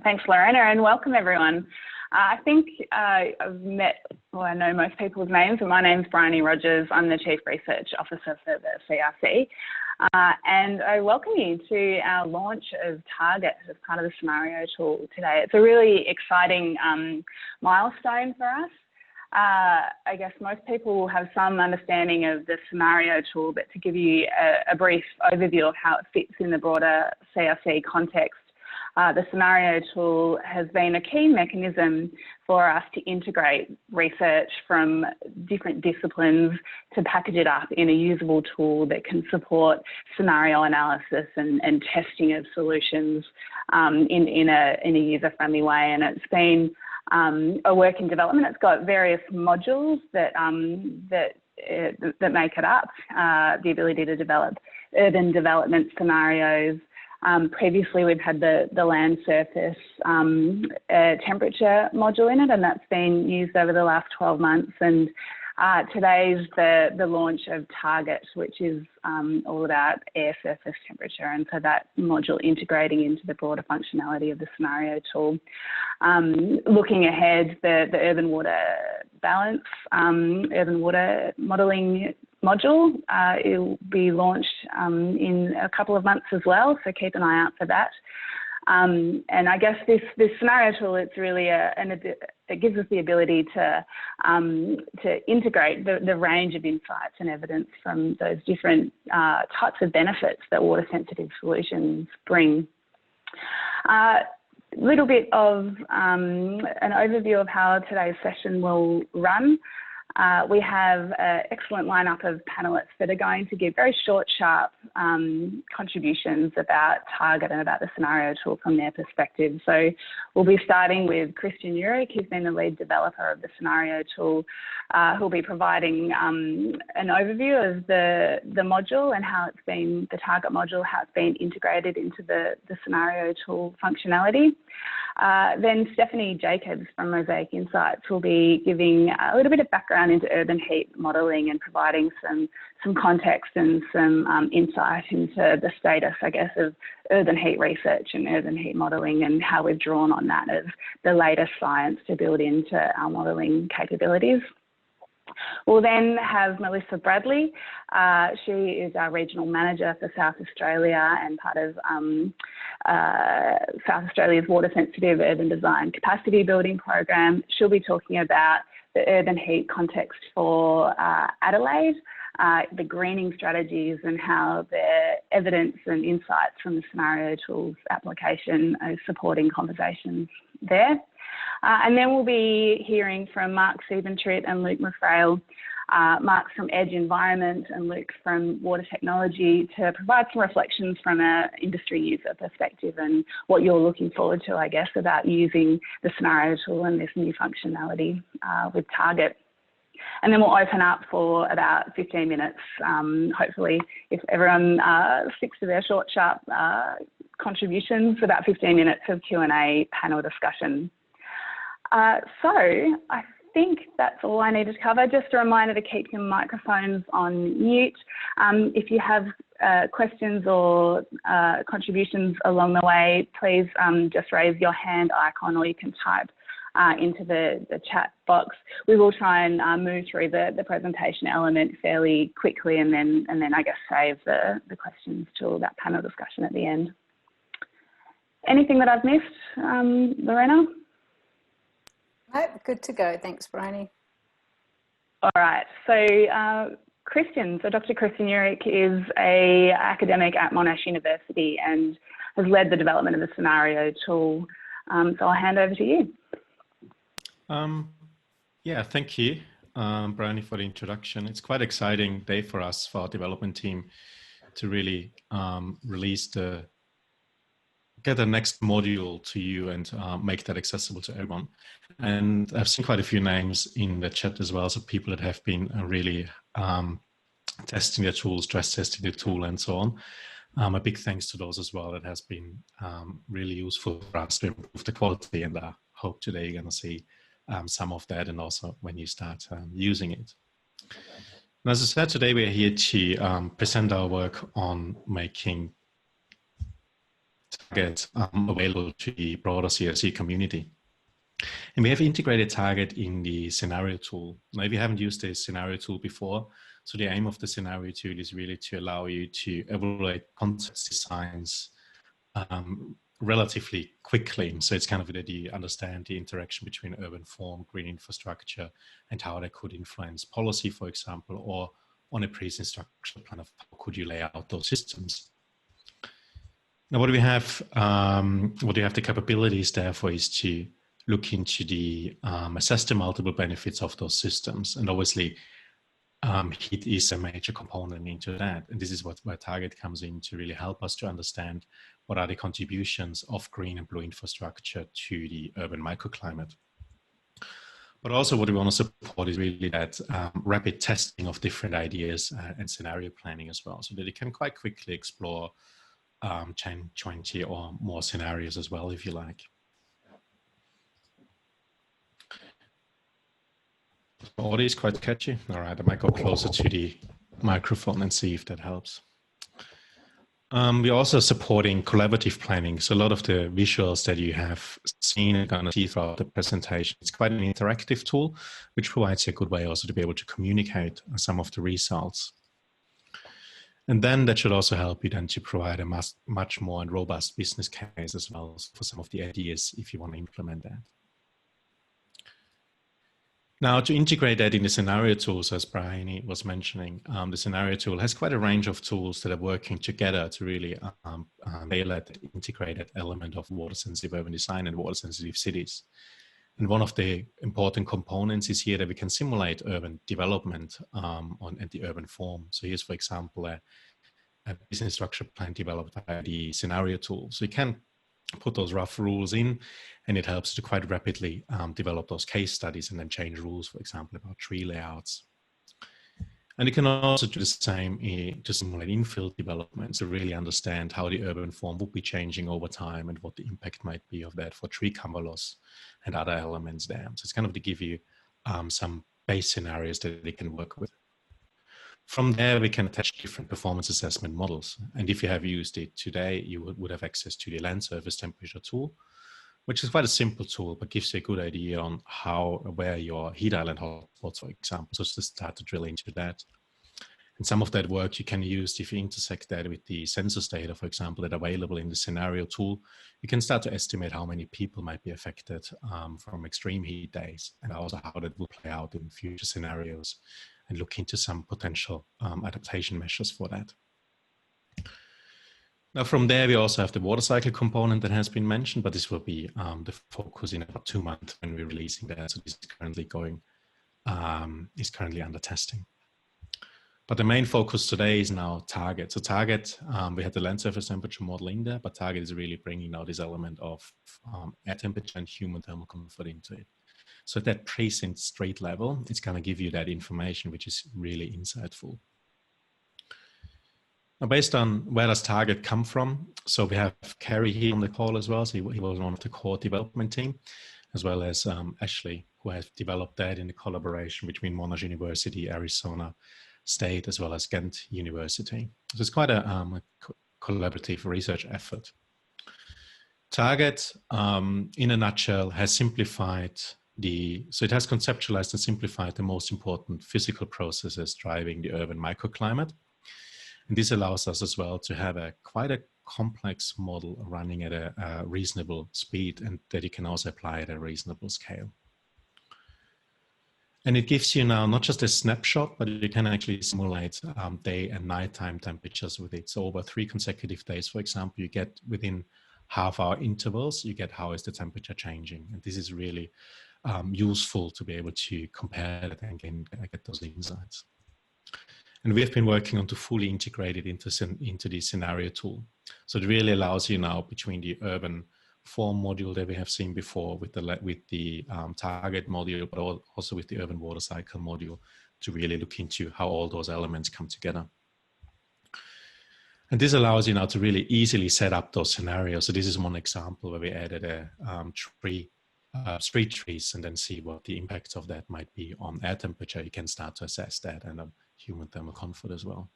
Thanks, Lorena, and welcome everyone. I think I've met, well, I know most people's names, and my name's Bryony Rogers. I'm the Chief Research Officer for the CRC, and I welcome you to our launch of Target as part of the scenario tool today. It's a really exciting milestone for us. I guess most people will have some understanding of the scenario tool, but to give you a brief overview of how it fits in the broader CRC context, the scenario tool has been a key mechanism for us to integrate research from different disciplines to package it up in a usable tool that can support scenario analysis and testing of solutions in a user-friendly way. And it's been a work in development. It's got various modules that make it up, the ability to develop urban development scenarios. Previously, we've had the land surface temperature module in it, and that's been used over the last 12 months. And today's the launch of Target, which is all about air surface temperature, and so that module integrating into the broader functionality of the scenario tool. Looking ahead, the urban water balance, urban water modelling module, it will be launched in a couple of months as well, so keep an eye out for that. And I guess this scenario tool, it's really it gives us the ability to integrate the range of insights and evidence from those different types of benefits that water-sensitive solutions bring. Little bit of an overview of how today's session will run. We have an excellent lineup of panellists that are going to give very short, sharp contributions about Target and about the scenario tool from their perspective. So we'll be starting with Christian Urick, who's been the lead developer of the scenario tool, who'll be providing an overview of the module and how it's been, the Target module, how it's been integrated into the scenario tool functionality. Then Stephanie Jacobs from Mosaic Insights will be giving a little bit of background into urban heat modelling and providing some context and some insight into the status, I guess, of urban heat research and urban heat modelling and how we've drawn on that as the latest science to build into our modelling capabilities. We'll then have Melissa Bradley. She is our regional manager for South Australia and part of South Australia's water sensitive urban design capacity building program. She'll be talking about the urban heat context for Adelaide, the greening strategies and how the evidence and insights from the scenario tools application are supporting conversations there. And then we'll be hearing from Mark Siebentritt and Luke McPhail. Mark's from Edge Environment and Luke from Water Technology to provide some reflections from an industry user perspective and what you're looking forward to, I guess, about using the scenario tool and this new functionality with Target. And then we'll open up for about 15 minutes, hopefully, if everyone sticks to their short, sharp contributions, about 15 minutes of Q&A panel discussion. So I think that's all I need to cover. Just a reminder to keep your microphones on mute. If you have questions or contributions along the way, please just raise your hand icon or you can type into the chat box. We will try and move through the presentation element fairly quickly and then I guess save the questions till that panel discussion at the end. Anything that I've missed, Lorena? Nope, good to go. Thanks, Bryony. All right. So Dr. Christian Urick is an academic at Monash University and has led the development of the scenario tool. So I'll hand over to you. Yeah, thank you, Bryony, for the introduction. It's quite an exciting day for us, for our development team, to really get the next module to you and make that accessible to everyone. And I've seen quite a few names in the chat as well, so people that have been really testing their tools, stress testing the tool and so on. A big thanks to those as well. That has been really useful for us to improve the quality, and I hope today you're going to see some of that and also when you start using it. And as I said, today we are here to present our work on making target available to the broader CRC community. And we have integrated target in the scenario tool. Now, if you haven't used the scenario tool before, so the aim of the scenario tool is really to allow you to evaluate concepts, designs relatively quickly. So it's kind of that you understand the interaction between urban form, green infrastructure, and how that could influence policy, for example, or on a pre-structural plan of how could you lay out those systems. Now, what do we have? What do you have the capabilities therefore is to look into the assess the multiple benefits of those systems, and obviously heat is a major component into that. And this is where target comes in to really help us to understand what are the contributions of green and blue infrastructure to the urban microclimate. But also what we want to support is really that rapid testing of different ideas and scenario planning as well, so that you can quite quickly explore 10, 20 or more scenarios as well, if you like. The audio is quite catchy. All right, I might go closer to the microphone and see if that helps. We're also supporting collaborative planning. So a lot of the visuals that you have seen and going to see throughout the presentation, it's quite an interactive tool, which provides a good way also to be able to communicate some of the results. And then that should also help you then to provide a much more and robust business case as well for some of the ideas if you want to implement that. Now, to integrate that in the scenario tools, as Brian was mentioning, the scenario tool has quite a range of tools that are working together to really tailor that integrated element of water-sensitive urban design and water-sensitive cities. And one of the important components is here that we can simulate urban development at the urban form. So here's, for example, a business structure plan developed by the scenario tool. So you can put those rough rules in, and it helps to quite rapidly develop those case studies and then change rules, for example, about tree layouts. And you can also do the same to simulate infill development to really understand how the urban form would be changing over time and what the impact might be of that for tree cover loss and other elements there. So it's kind of to give you some base scenarios that they can work with. From there, we can attach different performance assessment models. And if you have used it today, you would have access to the land surface temperature tool, which is quite a simple tool, but gives you a good idea on where your heat island hotspots, for example, so to start to drill into that. And some of that work you can use if you intersect that with the census data, for example, that are available in the scenario tool. You can start to estimate how many people might be affected from extreme heat days, and also how that will play out in future scenarios, and look into some potential adaptation measures for that. Now, from there, we also have the water cycle component that has been mentioned, but this will be the focus in about 2 months when we're releasing that. So this is currently currently under testing. But the main focus today is now target. So target, we had the land surface temperature model in there, but target is really bringing now this element of air temperature and human thermal comfort into it. So at that precinct street level, it's going to give you that information, which is really insightful. Now, based on where does target come from? So we have Kerry here on the call as well. So he was one of the core development team, as well as Ashley, who has developed that in the collaboration between Monash University, Arizona State, as well as Ghent University. So it's quite a collaborative research effort. Target, in a nutshell, has simplified so it has conceptualized and simplified the most important physical processes driving the urban microclimate. And this allows us as well to have quite a complex model running at a reasonable speed, and that you can also apply at a reasonable scale. And it gives you now not just a snapshot, but you can actually simulate day and nighttime temperatures with it. So over 3 consecutive days, for example, you get within half-hour intervals, you get how is the temperature changing. And this is really useful to be able to compare it and get those insights. And we have been working on to fully integrate it into the scenario tool. So it really allows you now between the urban form module that we have seen before with the target module, but also with the urban water cycle module, to really look into how all those elements come together. And this allows you now to really easily set up those scenarios. So this is one example where we added a street trees and then see what the impacts of that might be on air temperature. You can start to assess that and human thermal comfort as well.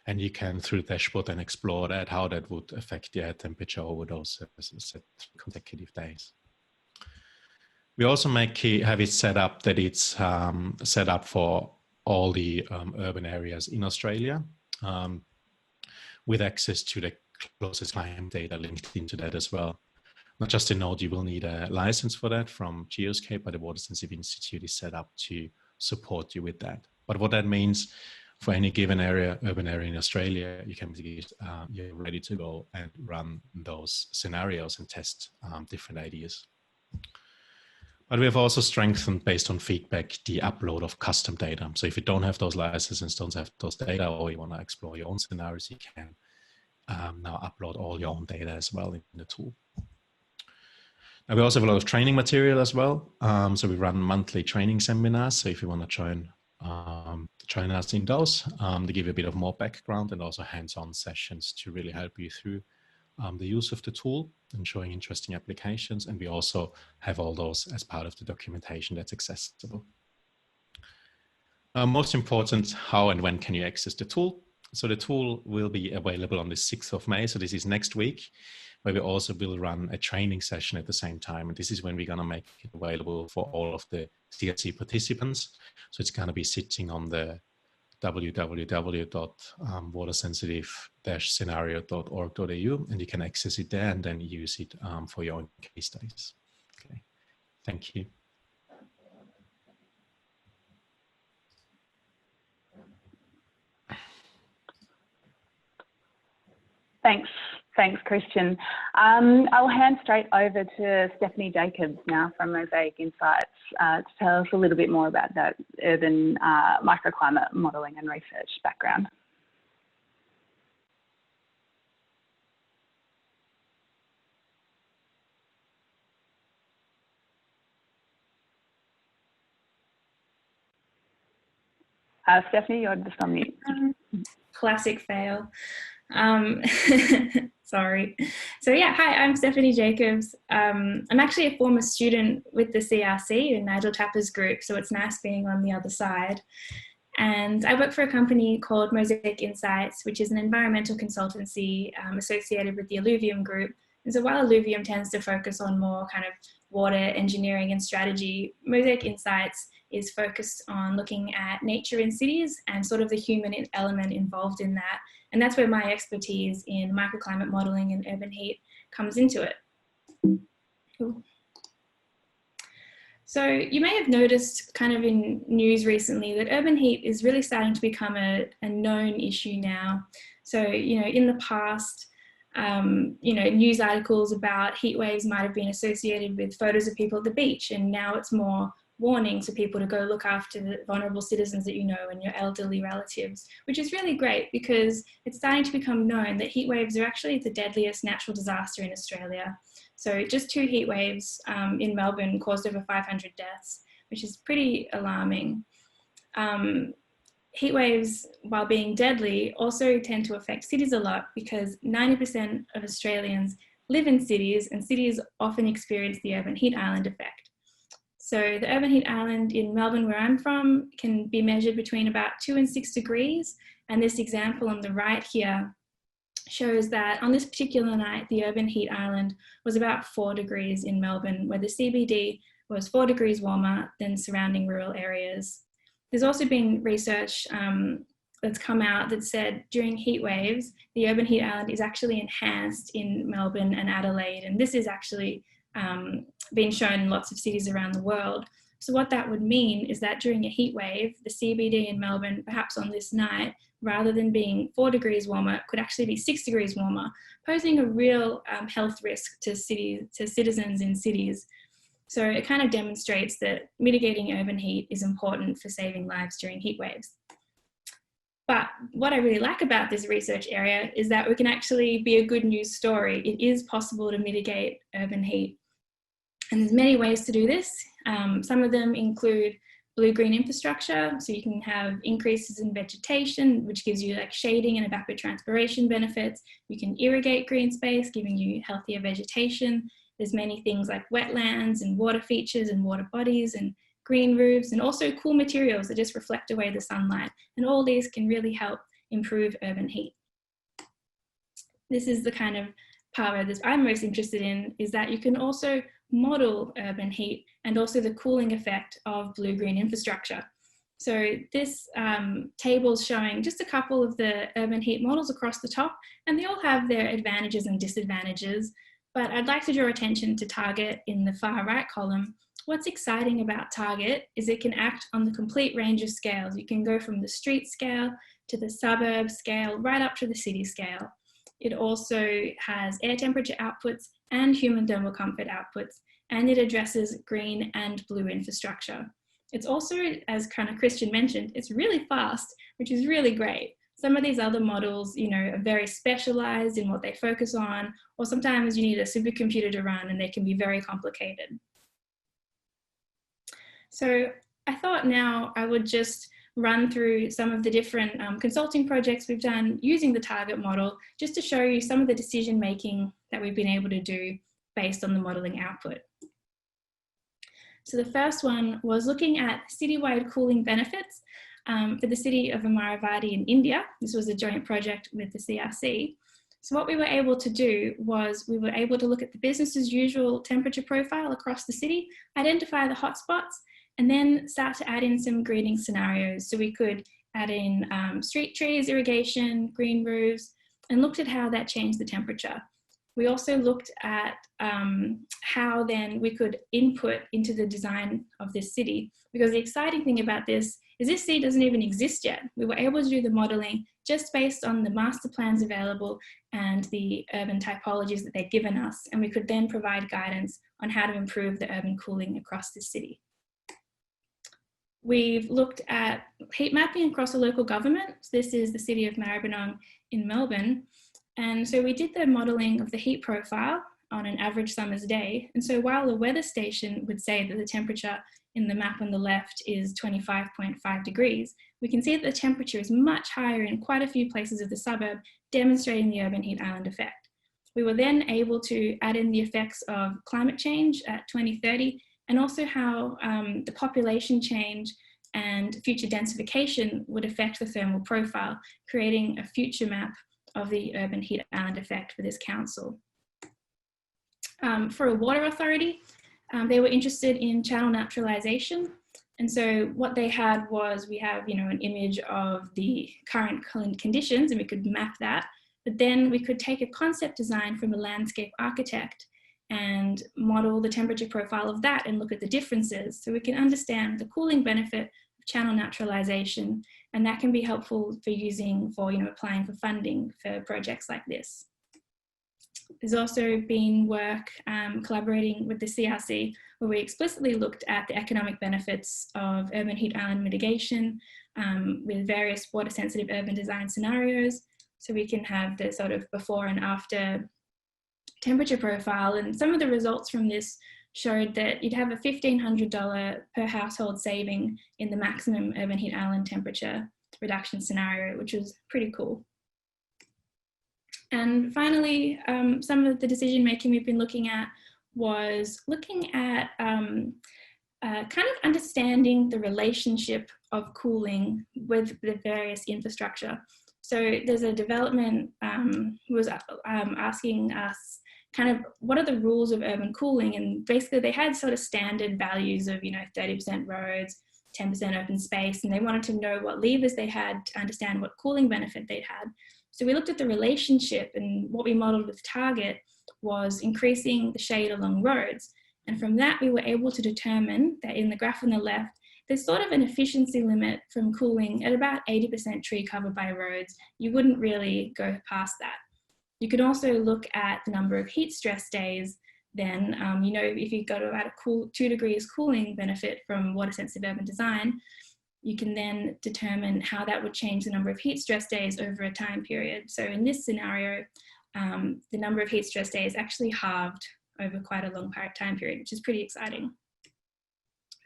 And you can, through the dashboard, then explore that, how that would affect the air temperature over those set consecutive days. We also have it set up that it's set up for all the urban areas in Australia, with access to the closest climate data linked into that as well. Not just a node, you will need a license for that from Geoscape, but the Water Sensitive Institute is set up to support you with that. But what that means, for any given area, urban area in Australia, you can be you're ready to go and run those scenarios and test different ideas. But we have also strengthened, based on feedback, the upload of custom data. So if you don't have those licenses, don't have those data, or you want to explore your own scenarios, you can now upload all your own data as well in the tool. Now we also have a lot of training material as well. So we run monthly training seminars. So if you want to join us in those, they give you a bit of more background and also hands-on sessions to really help you through the use of the tool and showing interesting applications. And we also have all those as part of the documentation that's accessible. Most important, how and when can you access the tool? So the tool will be available on the 6th of May. So this is next week, where we also will run a training session at the same time. And this is when we're going to make it available for all of the CRC participants. So it's going to be sitting on the www.watersensitive-scenario.org.au, and you can access it there and then use it for your own case studies. Okay, thank you. Thanks, Christian. I'll hand straight over to Stephanie Jacobs now from Mosaic Insights to tell us a little bit more about that urban microclimate modelling and research background. Stephanie, you're just on mute. Classic fail. Sorry. So yeah, hi, I'm Stephanie Jacobs. I'm actually a former student with the CRC in Untitled Chapter's group, so it's nice being on the other side. And I work for a company called Mosaic Insights, which is an environmental consultancy associated with the Alluvium group. And so while Alluvium tends to focus on more kind of water engineering and strategy, Mosaic Insights is focused on looking at nature in cities and sort of the human element involved in that. And that's where my expertise in microclimate modelling and urban heat comes into it. Cool. So you may have noticed kind of in news recently that urban heat is really starting to become a known issue now. So, you know, in the past, you know, news articles about heat waves might have been associated with photos of people at the beach, and now it's more warnings for people to go look after the vulnerable citizens that you know and your elderly relatives, which is really great because it's starting to become known that heat waves are actually the deadliest natural disaster in Australia. So just 2 heat waves in Melbourne caused over 500 deaths, which is pretty alarming. Heat waves, while being deadly, also tend to affect cities a lot because 90% of Australians live in cities, and cities often experience the urban heat island effect. So the urban heat island in Melbourne, where I'm from, can be measured between about 2 and 6 degrees. And this example on the right here shows that on this particular night, the urban heat island was about 4 degrees in Melbourne, where the CBD was 4 degrees warmer than surrounding rural areas. There's also been research that's come out that said during heat waves, the urban heat island is actually enhanced in Melbourne and Adelaide. And this is actually been shown in lots of cities around the world. So what that would mean is that during a heat wave, the CBD in Melbourne, perhaps on this night, rather than being 4 degrees warmer, could actually be 6 degrees warmer, posing a real health risk to citizens in cities. So it kind of demonstrates that mitigating urban heat is important for saving lives during heat waves. But what I really like about this research area is that we can actually be a good news story. It is possible to mitigate urban heat. And there's many ways to do this. Some of them include blue-green infrastructure, so you can have increases in vegetation, which gives you like shading and evapotranspiration benefits. You can irrigate green space, giving you healthier vegetation. There's many things like wetlands and water features and water bodies and green roofs, and also cool materials that just reflect away the sunlight. And all these can really help improve urban heat. This is the kind of part that I'm most interested in, is that you can also model urban heat and also the cooling effect of blue-green infrastructure. So this table is showing just a couple of the urban heat models across the top, and they all have their advantages and disadvantages. But I'd like to draw attention to Target in the far right column. What's exciting about Target is it can act on the complete range of scales. You can go from the street scale to the suburb scale, right up to the city scale. It also has air temperature outputs and human thermal comfort outputs, and it addresses green and blue infrastructure. It's also, as kind of Christian mentioned, it's really fast, which is really great. Some of these other models, you know, are very specialized in what they focus on, or sometimes you need a supercomputer to run and they can be very complicated. So I thought now I would just run through some of the different consulting projects we've done using the target model, just to show you some of the decision making that we've been able to do based on the modeling output. So the first one was looking at citywide cooling benefits for the city of Amaravati in India. This was a joint project with the CRC. So what we were able to do was we were able to look at the business as usual temperature profile across the city, identify the hotspots, and then start to add in some greening scenarios. So we could add in street trees, irrigation, green roofs, and looked at how that changed the temperature. We also looked at how then we could input into the design of this city, because the exciting thing about this is this city doesn't even exist yet. We were able to do the modeling just based on the master plans available and the urban typologies that they'd given us, and we could then provide guidance on how to improve the urban cooling across the city. We've looked at heat mapping across a local government. So this is the city of Maribyrnong in Melbourne. And so we did the modelling of the heat profile on an average summer's day. And so while the weather station would say that the temperature in the map on the left is 25.5 degrees, we can see that the temperature is much higher in quite a few places of the suburb, demonstrating the urban heat island effect. We were then able to add in the effects of climate change at 2030, and also how the population change and future densification would affect the thermal profile, creating a future map of the urban heat island effect for this council. For a water authority, they were interested in channel naturalisation. And so what they had was, we have, you know, an image of the current conditions and we could map that, but then we could take a concept design from a landscape architect and model the temperature profile of that and look at the differences, so we can understand the cooling benefit of channel naturalisation, and that can be helpful for using for, you know, applying for funding for projects like this. There's also been work collaborating with the CRC, where we explicitly looked at the economic benefits of urban heat island mitigation with various water sensitive urban design scenarios, so we can have the sort of before and after temperature profile. And some of the results from this showed that you'd have a $1,500 per household saving in the maximum urban heat island temperature reduction scenario, which was pretty cool. And finally, some of the decision making we've been looking at was looking at kind of understanding the relationship of cooling with the various infrastructure. So there's a development who was asking us kind of what are the rules of urban cooling, and basically they had sort of standard values of, you know, 30% roads, 10% open space, and they wanted to know what levers they had to understand what cooling benefit they'd had. So we looked at the relationship, and what we modelled with Target was increasing the shade along roads, and from that we were able to determine that in the graph on the left there's sort of an efficiency limit from cooling at about 80% tree cover by roads. You wouldn't really go past that. You can also look at the number of heat stress days. Then, you know, if you go to about a 2 degrees cooling benefit from water sensitive urban design, you can then determine how that would change the number of heat stress days over a time period. So in this scenario, the number of heat stress days actually halved over quite a long time period, which is pretty exciting.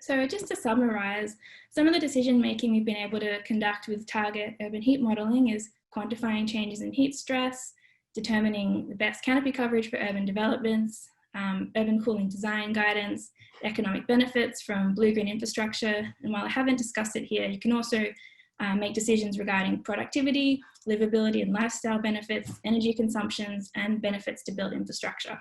So just to summarize, some of the decision making we've been able to conduct with Target urban heat modelling is quantifying changes in heat stress, determining the best canopy coverage for urban developments, urban cooling design guidance, economic benefits from blue-green infrastructure. And while I haven't discussed it here, you can also make decisions regarding productivity, livability and lifestyle benefits, energy consumptions, and benefits to built infrastructure.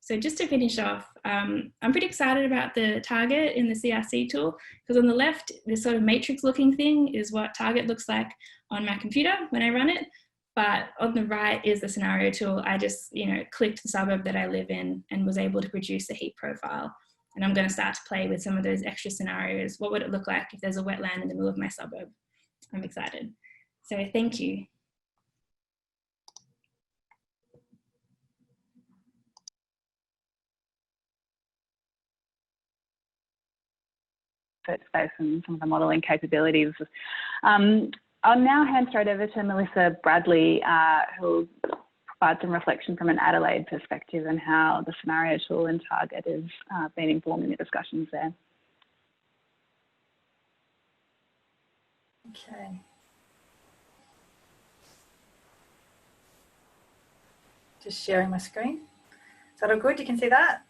So just to finish off, I'm pretty excited about the target in the CRC tool, because on the left, this sort of matrix looking thing is what target looks like on my computer when I run it. But on the right is the scenario tool. I just, clicked the suburb that I live in and was able to produce a heat profile. And I'm going to start to play with some of those extra scenarios. What would it look like if there's a wetland in the middle of my suburb? I'm excited. So thank you. Space and some of the modelling capabilities. I'll now hand straight over to Melissa Bradley, who will provide some reflection from an Adelaide perspective and how the scenario tool and target is being informing the discussions there. Okay. Just sharing my screen. Is that all good? You can see that?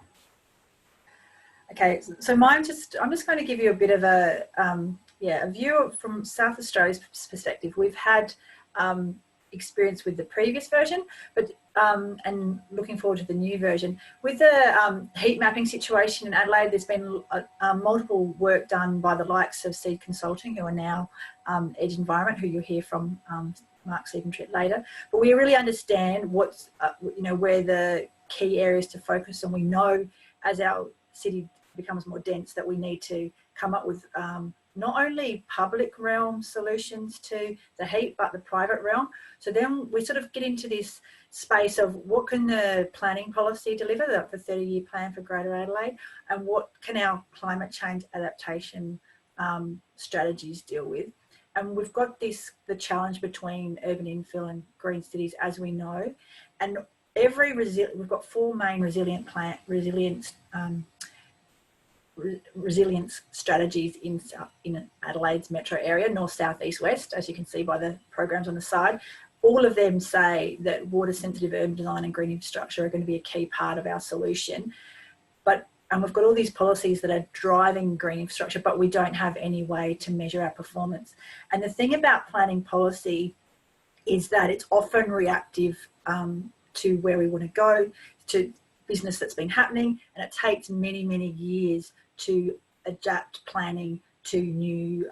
Okay, so I'm just going to give you a bit of a view from South Australia's perspective. We've had experience with the previous version, but and looking forward to the new version. With the heat mapping situation in Adelaide, there's been multiple work done by the likes of Seed Consulting, who are now Edge Environment, who you'll hear from Mark Siebentritt later. But we really understand what's where the key areas to focus, and we know as our city becomes more dense that we need to come up with not only public realm solutions to the heat, but the private realm. So then we sort of get into this space of what can the planning policy deliver, the 30-year plan for Greater Adelaide, and what can our climate change adaptation strategies deal with. And we've got the challenge between urban infill and green cities, as we know, and we've got 4 main resilience strategies in Adelaide's metro area, north, south, east, west, as you can see by the programs on the side. All of them say that water sensitive urban design and green infrastructure are going to be a key part of our solution. And we've got all these policies that are driving green infrastructure, but we don't have any way to measure our performance. And the thing about planning policy is that it's often reactive to where we want to go, to business that's been happening, and it takes many, many years to adapt planning to new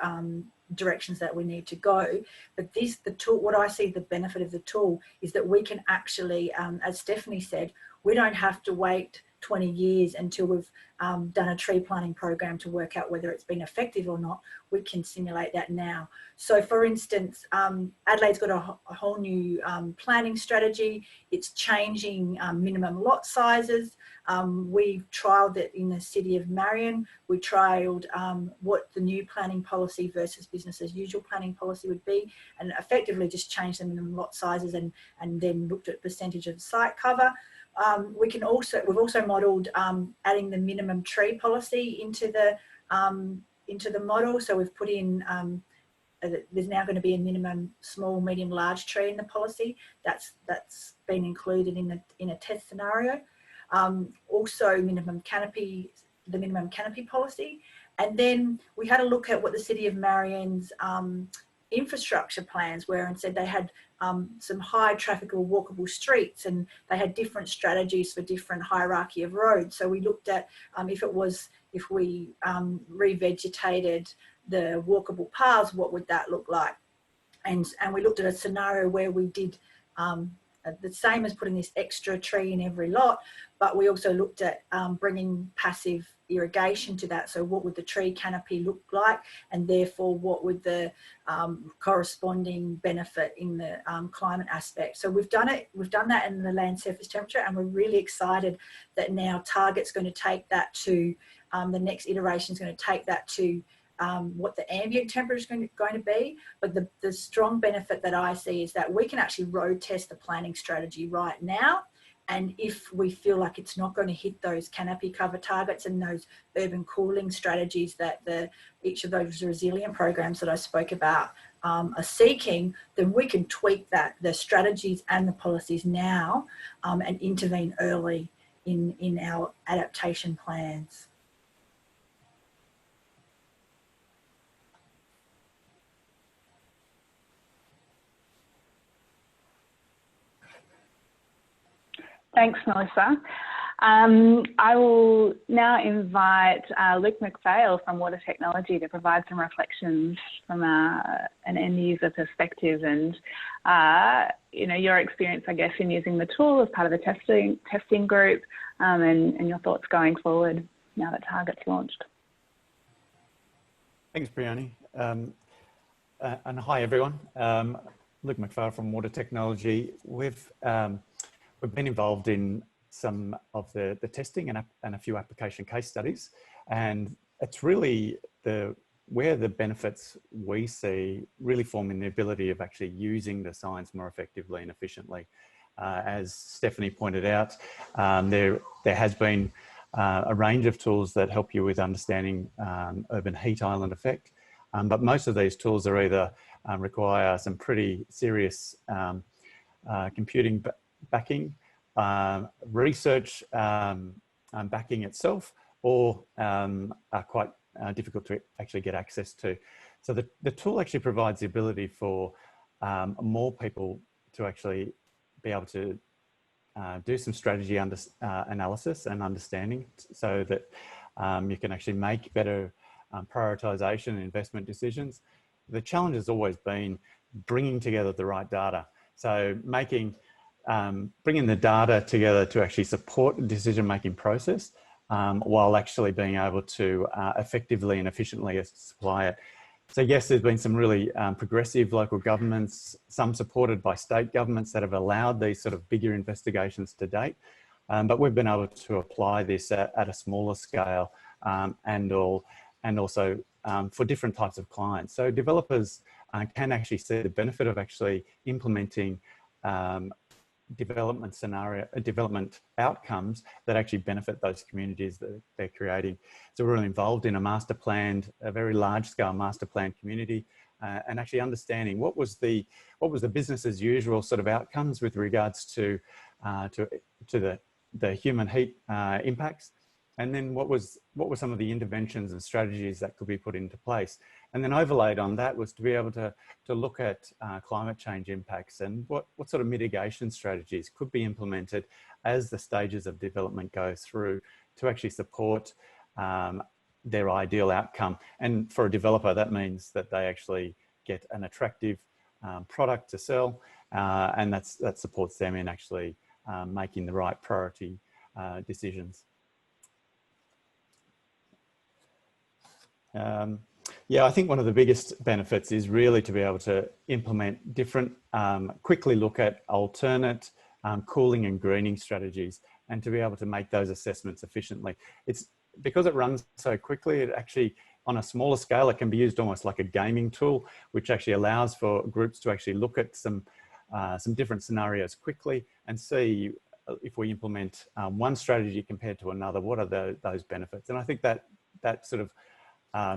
directions that we need to go. But the tool, what I see the benefit of the tool is that we can actually, as Stephanie said, we don't have to wait 20 years until we've done a tree planting program to work out whether it's been effective or not. We can simulate that now. So for instance, Adelaide's got a whole new planning strategy. It's changing minimum lot sizes. We've trialled it in the city of Marion. We trialled what the new planning policy versus business as usual planning policy would be, and effectively just changed the minimum lot sizes and then looked at percentage of site cover. We've also modelled adding the minimum tree policy into the model. So we've put in there's now going to be a minimum small, medium, large tree in the policy. That's been included in a test scenario. Also the minimum canopy policy, and then we had a look at what the City of Marion's infrastructure plans were, and said they had some high traffic or walkable streets, and they had different strategies for different hierarchy of roads. So we looked at if we revegetated the walkable paths, what would that look like? And we looked at a scenario where we did the same as putting this extra tree in every lot, but we also looked at bringing passive irrigation to that. So what would the tree canopy look like, and therefore what would the corresponding benefit in the climate aspect? So we've done that in the land surface temperature, and we're really excited that now Target's going to take that to the next iteration is going to take that to what the ambient temperature is going to be. But the strong benefit that I see is that we can actually road test the planning strategy right now. And if we feel like it's not going to hit those canopy cover targets and those urban cooling strategies that each of those resilient programs that I spoke about are seeking, then we can tweak the strategies and the policies now and intervene early in our adaptation plans. Thanks, Melissa. I will now invite Luke McPhail from Water Technology to provide some reflections from an end user perspective and, your experience, I guess, in using the tool as part of the testing group and your thoughts going forward now that Target's launched. Thanks, Briony. And hi, everyone. Luke McPhail from Water Technology. We've been involved in some of the testing and a few application case studies, and it's really where the benefits we see really form in the ability of actually using the science more effectively and efficiently. As Stephanie pointed out, there has been a range of tools that help you with understanding urban heat island effect, but most of these tools are either require some pretty serious computing backing, research backing itself, or are quite difficult to actually get access to. So the tool actually provides the ability for more people to actually be able to do some strategy analysis and understanding, so that you can actually make better prioritization and investment decisions. The challenge has always been bringing together the right data. So bringing the data together to actually support the decision-making process while actually being able to effectively and efficiently supply it. So yes, there's been some really progressive local governments, some supported by state governments, that have allowed these sort of bigger investigations to date. But we've been able to apply this at a smaller scale and also for different types of clients. So developers can actually see the benefit of actually implementing development outcomes that actually benefit those communities that they're creating. So we're really involved in a very large scale master plan community, and actually understanding what was the business as usual sort of outcomes with regards to the human heat impacts, and then what were some of the interventions and strategies that could be put into place. And then overlaid on that was to be able to look at climate change impacts and what sort of mitigation strategies could be implemented as the stages of development go through to actually support their ideal outcome. And for a developer, that means that they actually get an attractive product to sell, and that supports them in actually making the right priority decisions. Yeah, I think one of the biggest benefits is really to be able to implement different, quickly look at alternate cooling and greening strategies, and to be able to make those assessments efficiently. It's because it runs so quickly, it actually, on a smaller scale, it can be used almost like a gaming tool, which actually allows for groups to actually look at some different scenarios quickly and see if we implement one strategy compared to another, what are those benefits. And I think that sort of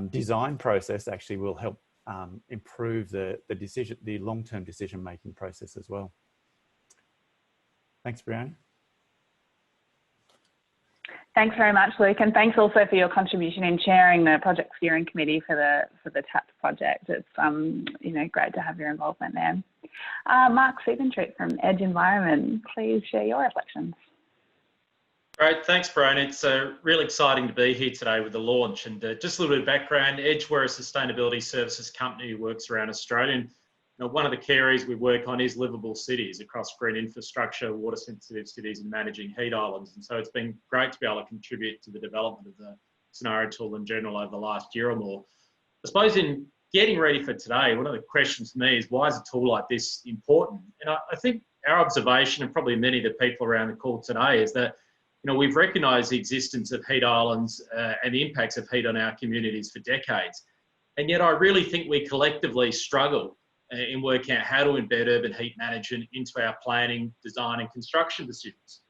design process actually will help improve the long-term decision-making process as well. Thanks, Briony. Thanks very much, Luke, and thanks also for your contribution in chairing the project steering committee for the TAP project. It's great to have your involvement there. Mark Sieventreut from Edge Environment, please share your reflections. Great, thanks, Brian. It's really exciting to be here today with the launch. And just a little bit of background, Edge, we're a sustainability services company who works around Australia. And one of the key areas we work on is livable cities across green infrastructure, water sensitive cities, and managing heat islands. And so it's been great to be able to contribute to the development of the scenario tool in general over the last year or more. I suppose in getting ready for today, one of the questions for me is, why is a tool like this important? And I think our observation, and probably many of the people around the call today, is that we've recognised the existence of heat islands and the impacts of heat on our communities for decades. And yet I really think we collectively struggle in working out how to embed urban heat management into our planning, design and construction decisions.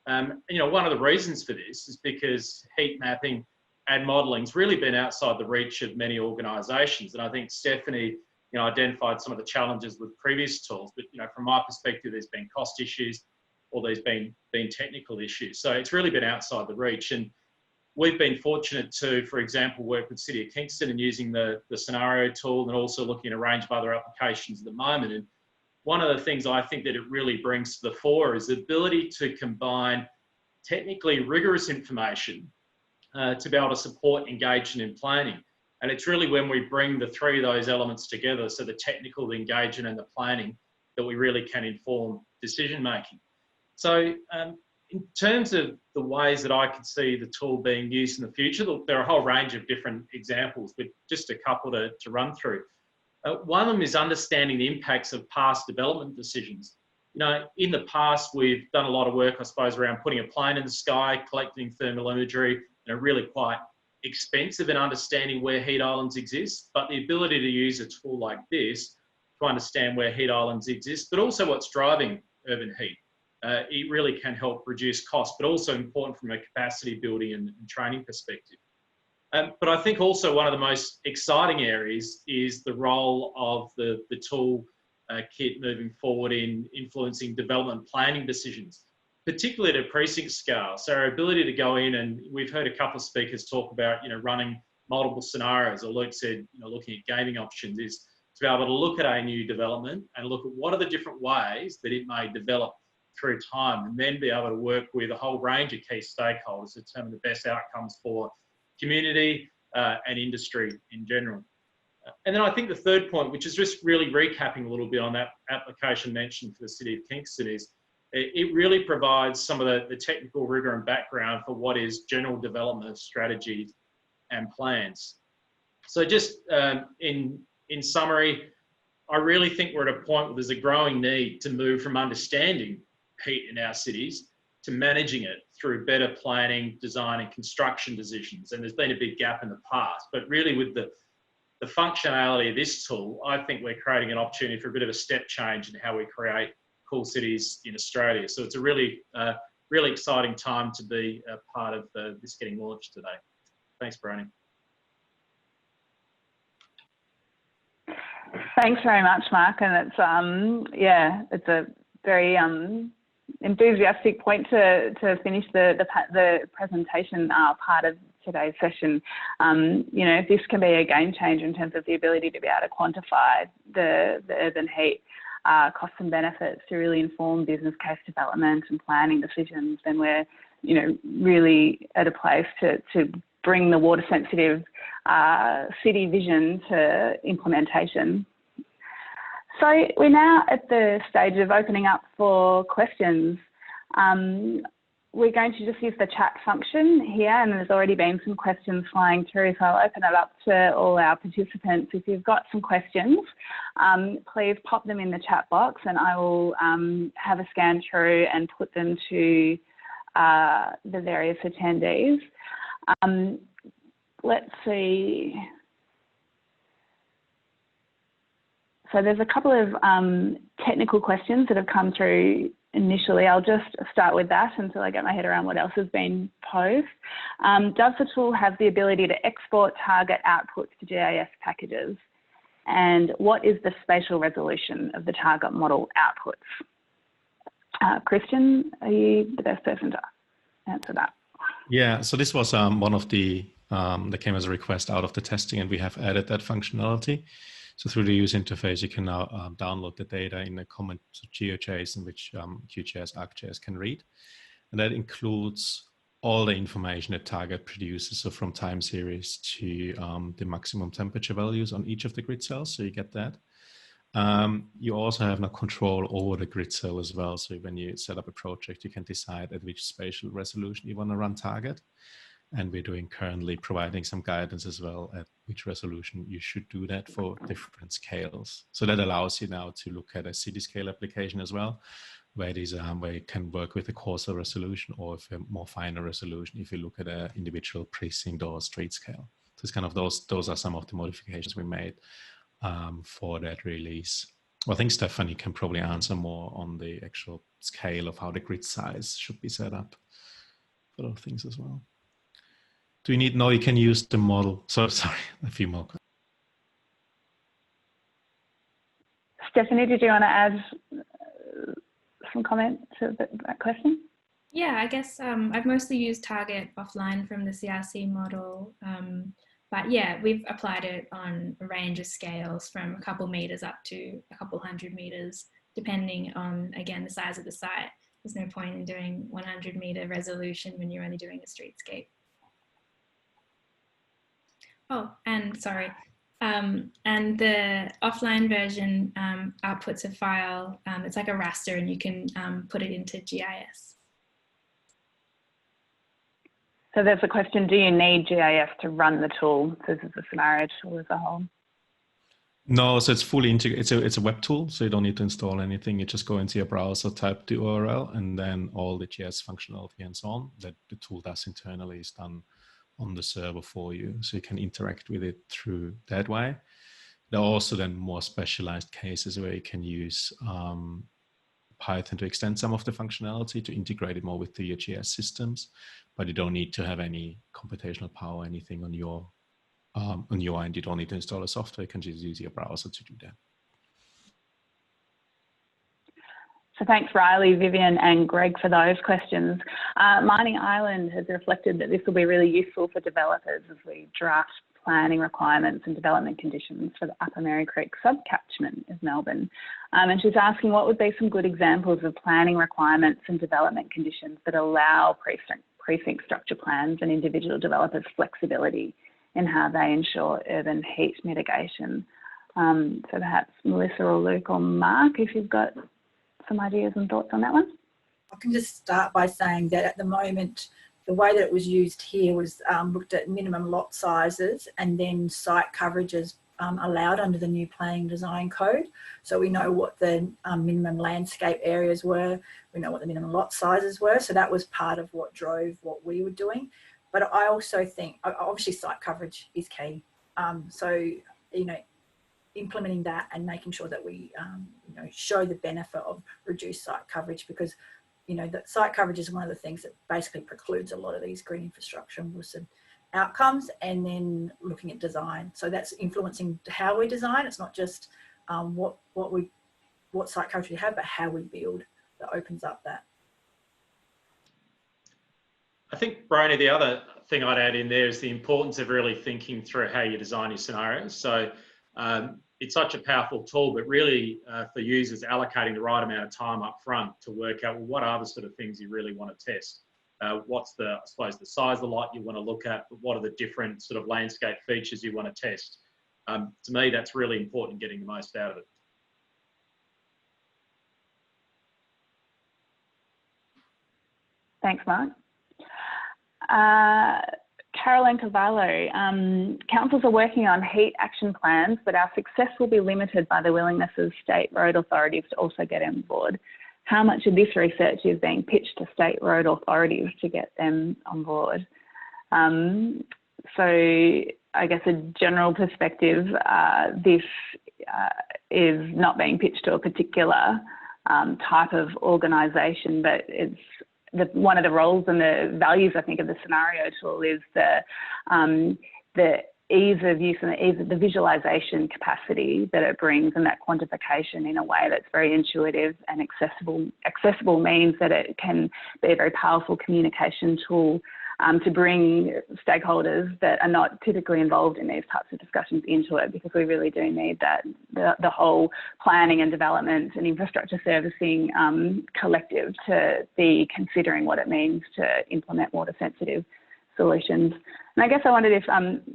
One of the reasons for this is because heat mapping and modelling has really been outside the reach of many organisations. And I think Stephanie identified some of the challenges with previous tools, but from my perspective, there's been cost issues, or there's been technical issues. So it's really been outside the reach. And we've been fortunate to, for example, work with City of Kingston and using the scenario tool, and also looking at a range of other applications at the moment. And one of the things I think that it really brings to the fore is the ability to combine technically rigorous information to be able to support engagement in planning. And it's really when we bring the three of those elements together, so the technical, the engagement and the planning, that we really can inform decision making. So in terms of the ways that I could see the tool being used in the future, look, there are a whole range of different examples, but just a couple to run through. One of them is understanding the impacts of past development decisions. You know, in the past, we've done a lot of work, I suppose, around putting a plane in the sky, collecting thermal imagery, really quite expensive in understanding where heat islands exist, but the ability to use a tool like this to understand where heat islands exist, but also what's driving urban heat. It really can help reduce costs, but also important from a capacity building and training perspective. But I think also one of the most exciting areas is the role of the tool kit moving forward in influencing development planning decisions, particularly at a precinct scale. So our ability to go in, and we've heard a couple of speakers talk about, running multiple scenarios, or Luke said, looking at gaming options, is to be able to look at a new development and look at what are the different ways that it may develop through time, and then be able to work with a whole range of key stakeholders to determine the best outcomes for community and industry in general. And then I think the third point, which is just really recapping a little bit on that application mentioned for the City of Kingston, is it really provides some of the technical rigor and background for what is general development strategies and plans. So just in summary, I really think we're at a point where there's a growing need to move from understanding heat in our cities to managing it through better planning, design and construction decisions. And there's been a big gap in the past, but really with the functionality of this tool, I think we're creating an opportunity for a bit of a step change in how we create cool cities in Australia. So it's a really, really exciting time to be a part of this getting launched today. Thanks, Bronnie. Thanks very much, Mark. And it's it's a very enthusiastic point to finish the presentation part of today's session. This can be a game changer in terms of the ability to be able to quantify the urban heat costs and benefits to really inform business case development and planning decisions. Then we're, really at a place to bring the water sensitive city vision to implementation. So we're now at the stage of opening up for questions. We're going to just use the chat function here, and there's already been some questions flying through, so I'll open it up to all our participants. If you've got some questions, please pop them in the chat box, and I will have a scan through and put them to the various attendees. Let's see. So there's a couple of technical questions that have come through initially. I'll just start with that until I get my head around what else has been posed. Does the tool have the ability to export target outputs to GIS packages? And what is the spatial resolution of the target model outputs? Christian, are you the best person to answer that? Yeah, so this was one of the that came as a request out of the testing, and we have added that functionality. So through the user interface, you can now download the data in a common GeoJSON, which QGIS, ArcGIS can read. And that includes all the information that Target produces, so from time series to the maximum temperature values on each of the grid cells, so you get that. You also have now control over the grid cell as well. So when you set up a project, you can decide at which spatial resolution you want to run Target. And we're currently providing some guidance as well at which resolution you should do that for different scales. So that allows you now to look at a city scale application as well, where it is where you can work with a coarser resolution or if a more finer resolution if you look at an individual precinct or street scale. So it's kind of those are some of the modifications we made for that release. Well, I think Stephanie can probably answer more on the actual scale of how the grid size should be set up for those things as well. Do you need, no, you can use the model. So sorry, a few more. Stephanie, did you want to add some comment to that question? Yeah, I guess I've mostly used Target offline from the CRC model. But yeah, we've applied it on a range of scales from a couple meters up to a couple 100 meters. depending on, again, the size of the site. There's no point in doing 100-metre resolution when you're only doing a streetscape. Oh, and sorry. And the offline version outputs a file. It's like a raster, and you can put it into GIS. So there's a question, do you need GIS to run the tool? So this is the scenario tool as a whole. No, so it's fully integrated. It's a web tool, so you don't need to install anything. You just go into your browser, type the URL, and then all the GIS functionality and so on that the tool does internally is done on the server for you. So you can interact with it through that way. There are also then more specialized cases where you can use Python to extend some of the functionality to integrate it more with the GIS systems, but you don't need to have any computational power or anything on your end. You don't need to install a software. You can just use your browser to do that. So thanks Riley, Vivian and Greg for those questions. Mining Island has reflected that this will be really useful for developers as we draft planning requirements and development conditions for the Upper Mary Creek subcatchment of Melbourne. And she's asking what would be some good examples of planning requirements and development conditions that allow precinct structure plans and individual developers flexibility in how they ensure urban heat mitigation. So perhaps Melissa or Luke or Mark, if you've got some ideas and thoughts on that one. I can just start by saying that at the moment, the way that it was used here was looked at minimum lot sizes and then site coverages allowed under the new planning design code. So we know what the minimum landscape areas were, we know what the minimum lot sizes were. So that was part of what drove what we were doing. But I also think, obviously site coverage is key. So, you know, implementing that and making sure that we, you know, show the benefit of reduced site coverage, because, you know, that site coverage is one of the things that basically precludes a lot of these green infrastructure and WSC outcomes. And then looking at design. So that's influencing how we design. It's not just what site coverage we have, but how we build that opens up that. I think, Bryony, the other thing I'd add in there is the importance of really thinking through how you design your scenarios. So it's such a powerful tool, but really for users allocating the right amount of time up front to work out, well, what are the sort of things you really want to test? What's the, I suppose, the size of the lot you want to look at, but what are the different sort of landscape features you want to test? To me, that's really important, getting the most out of it. Thanks, Mark. Caroline Cavallo, councils are working on heat action plans, but our success will be limited by the willingness of state road authorities to also get on board. How much of this research is being pitched to state road authorities to get them on board? So I guess a general perspective, this is not being pitched to a particular type of organisation, but it's one of the roles and the values, I think, of the scenario tool is the ease of use and the visualisation capacity that it brings, and that quantification in a way that's very intuitive and accessible. Accessible means that it can be a very powerful communication tool to bring stakeholders that are not typically involved in these types of discussions into it, because we really do need that, the whole planning and development and infrastructure servicing collective to be considering what it means to implement water sensitive solutions. And I guess I wondered if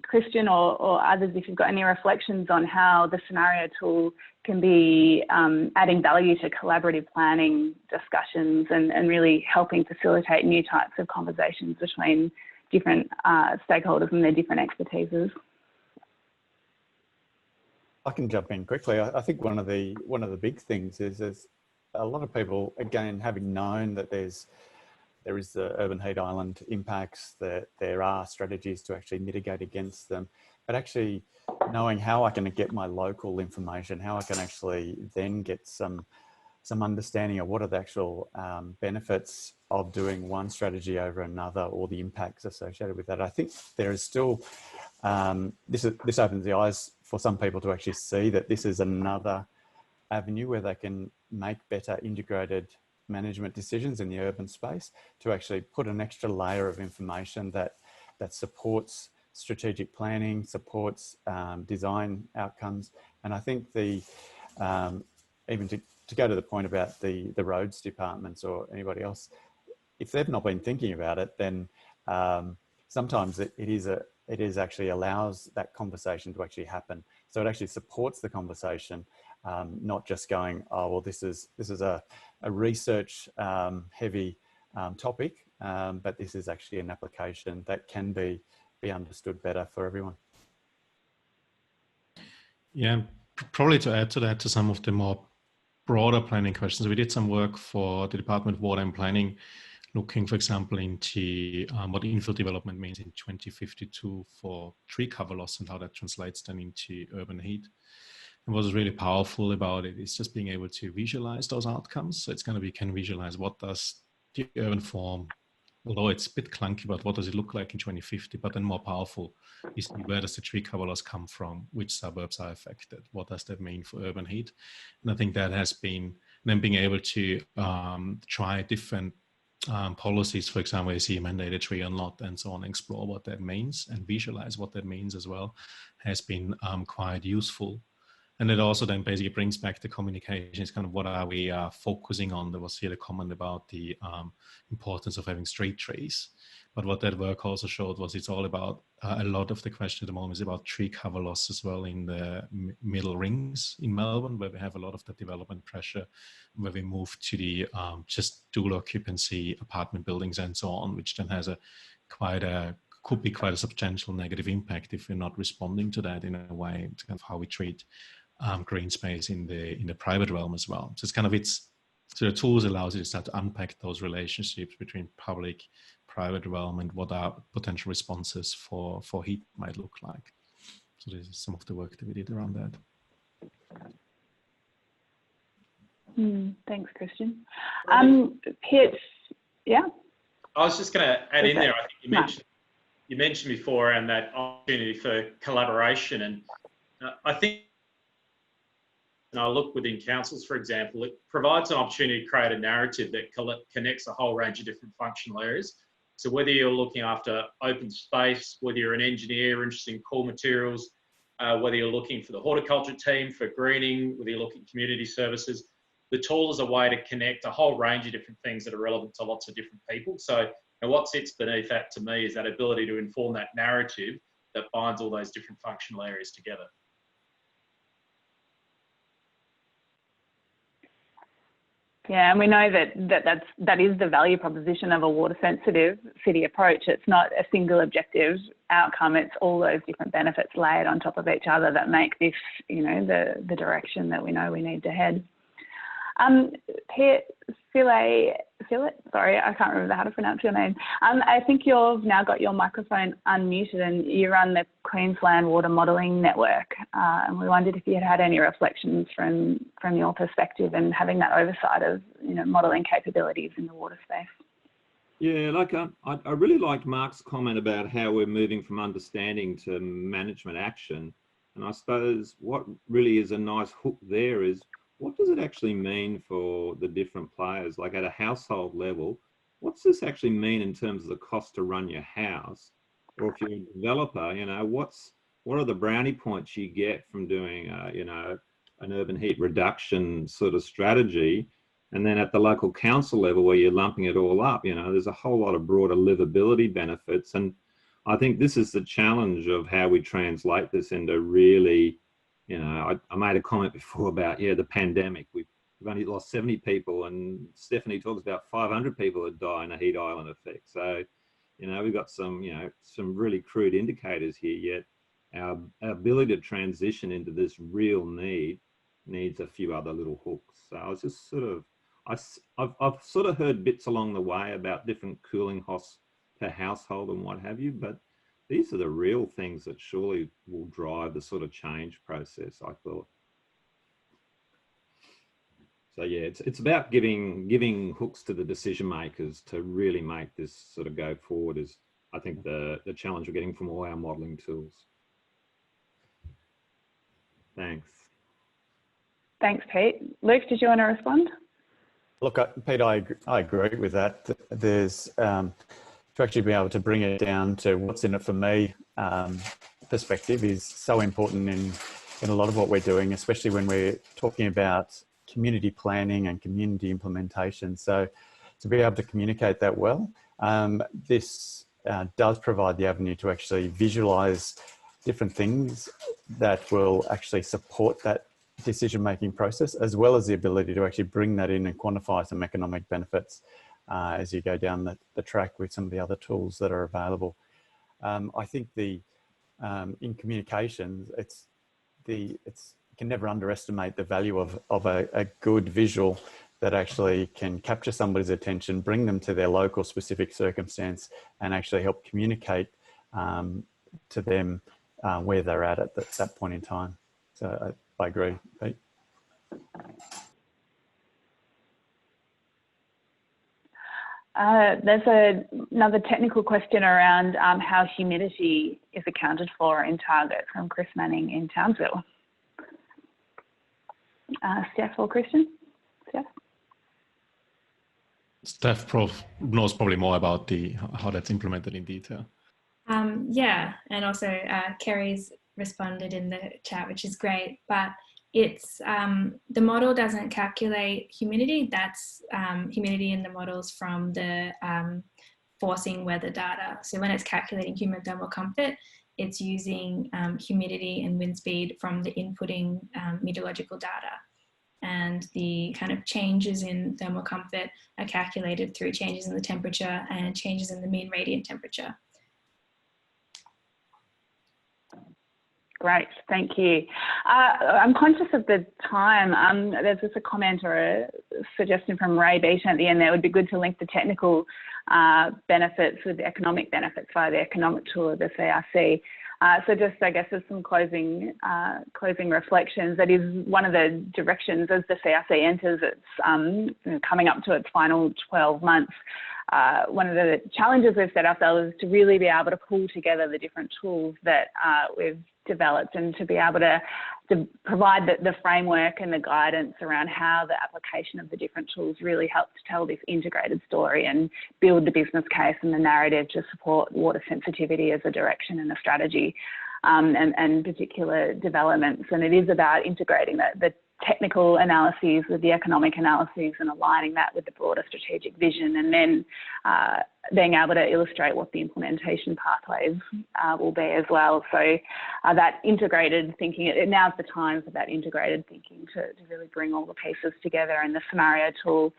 Christian or others, if you've got any reflections on how the scenario tool can be adding value to collaborative planning discussions and really helping facilitate new types of conversations between different stakeholders and their different expertises. I can jump in quickly. I think one of the big things is a lot of people, again, having known that there is the urban heat island impacts, that there are strategies to actually mitigate against them, but actually knowing how I can get my local information, how I can actually then get some understanding of what are the actual benefits of doing one strategy over another, or the impacts associated with that. I think there is still, this opens the eyes for some people to actually see that this is another avenue where they can make better integrated management decisions in the urban space, to actually put an extra layer of information that supports strategic planning, supports design outcomes. And I think even to to go to the point about the roads departments or anybody else, if they've not been thinking about it, then sometimes it is actually allows that conversation to actually happen. So it actually supports the conversation, not just going, oh well, this is a research heavy topic, but this is actually an application that can be understood better for everyone. Yeah, probably to add to that, to some of the more broader planning questions, we did some work for the Department of Water and Planning, looking, for example, into what infill development means in 2052 for tree cover loss and how that translates then into urban heat. And what was really powerful about it is just being able to visualize those outcomes. So it's going to be, can visualize what does the urban form, although it's a bit clunky, but what does it look like in 2050? But then more powerful is where does the tree cover loss come from? Which suburbs are affected? What does that mean for urban heat? And I think that has been then being able to try different policies, for example, you see a mandated tree or not, and so on, explore what that means and visualize what that means as well, has been quite useful. And it also then basically brings back the communication. It's kind of what are we focusing on? There was here a comment about the importance of having street trees. But what that work also showed was it's all about, a lot of the question at the moment is about tree cover loss as well in the middle rings in Melbourne, where we have a lot of the development pressure, where we move to the just dual occupancy apartment buildings and so on, which then has could be quite a substantial negative impact if we're not responding to that in a way, to kind of how we treat green space in the private realm as well. So it's kind of, so the tools allows you to start to unpack those relationships between public, private realm, and what our potential responses for heat might look like. So this is some of the work that we did around that. Thanks, Christian. Pete, yeah? I was just going to add in there, I think you mentioned before around that opportunity for collaboration, and I think, and I look within councils, for example, it provides an opportunity to create a narrative that connects a whole range of different functional areas. So whether you're looking after open space, whether you're an engineer interested in core materials, whether you're looking for the horticulture team for greening, whether you're looking at community services, the tool is a way to connect a whole range of different things that are relevant to lots of different people. So, and what sits beneath that to me is that ability to inform that narrative that binds all those different functional areas together. Yeah, and we know that is the value proposition of a water-sensitive city approach. It's not a single objective outcome. It's all those different benefits layered on top of each other that make this, the direction that we know we need to head. Philip, sorry, I can't remember how to pronounce your name. I think you've now got your microphone unmuted, and you run the Queensland Water Modelling Network. And we wondered if you had any reflections from your perspective and having that oversight of modelling capabilities in the water space. Yeah, I really liked Mark's comment about how we're moving from understanding to management action. And I suppose what really is a nice hook there is, what does it actually mean for the different players? Like at a household level, what's this actually mean in terms of the cost to run your house? Or if you're a developer, what are the brownie points you get from doing, an urban heat reduction sort of strategy? And then at the local council level, where you're lumping it all up, there's a whole lot of broader livability benefits. And I think this is the challenge of how we translate this into really, I made a comment before about, the pandemic. We've only lost 70 people, and Stephanie talks about 500 people that die in a heat island effect. So, we've got some really crude indicators here, yet our ability to transition into this real need needs a few other little hooks. So I was just I've sort of heard bits along the way about different cooling costs per household and what have you, but these are the real things that surely will drive the sort of change process, I thought. So yeah, it's about giving hooks to the decision makers to really make this sort of go forward is, I think, the challenge we're getting from all our modelling tools. Thanks. Thanks, Pete. Luke, did you want to respond? Look, Pete, I agree with that. There's to actually be able to bring it down to what's in it for me perspective is so important in a lot of what we're doing, especially when we're talking about community planning and community implementation. So to be able to communicate that well, this does provide the avenue to actually visualize different things that will actually support that decision-making process, as well as the ability to actually bring that in and quantify some economic benefits as you go down the track with some of the other tools that are available. I think in communications, you can never underestimate the value of a good visual that actually can capture somebody's attention, bring them to their local specific circumstance, and actually help communicate to them where they're at that point in time. So I agree, Pete. There's another technical question around how humidity is accounted for in Target from Chris Manning in Townsville. Steph or Christian? Steph knows probably more about how that's implemented in detail. Yeah, and also Kerry's responded in the chat, which is great, but it's the model doesn't calculate humidity. That's humidity in the models from the forcing weather data. So when it's calculating human thermal comfort, it's using humidity and wind speed from the inputting meteorological data. And the kind of changes in thermal comfort are calculated through changes in the temperature and changes in the mean radiant temperature. Great, thank you. I'm conscious of the time. There's just a comment or a suggestion from Ray Beaton at the end there. It would be good to link the technical benefits with the economic benefits via the economic tool of the CRC. So just, I guess, as some closing reflections, that is one of the directions as the CRC enters its coming up to its final 12 months. One of the challenges we've set ourselves is to really be able to pull together the different tools that we've developed and to be able to provide the framework and the guidance around how the application of the different tools really helps to tell this integrated story and build the business case and the narrative to support water sensitivity as a direction and a strategy and particular developments. And it is about integrating the technical analyses with the economic analyses and aligning that with the broader strategic vision, and then being able to illustrate what the implementation pathways will be as well. So that integrated thinking, now's the time for that integrated thinking to really bring all the pieces together, and the scenario tool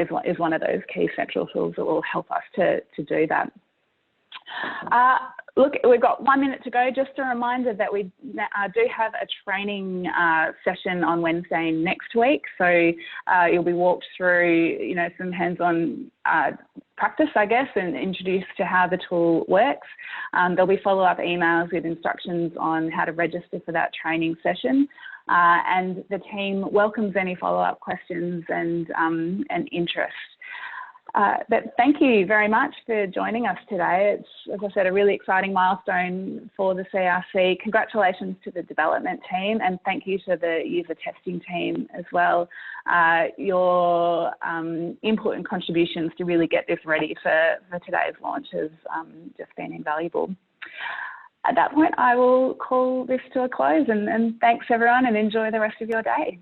is one of those key central tools that will help us to do that. Look, we've got 1 minute to go. Just a reminder that we do have a training session on Wednesday next week. So you'll be walked through, some hands-on practice, I guess, and introduced to how the tool works. There'll be follow-up emails with instructions on how to register for that training session. And the team welcomes any follow-up questions and interest. But thank you very much for joining us today. It's, as I said, a really exciting milestone for the CRC. Congratulations to the development team, and thank you to the user testing team as well. Your input and contributions to really get this ready for today's launch has just been invaluable. At that point, I will call this to a close, and thanks everyone, and enjoy the rest of your day.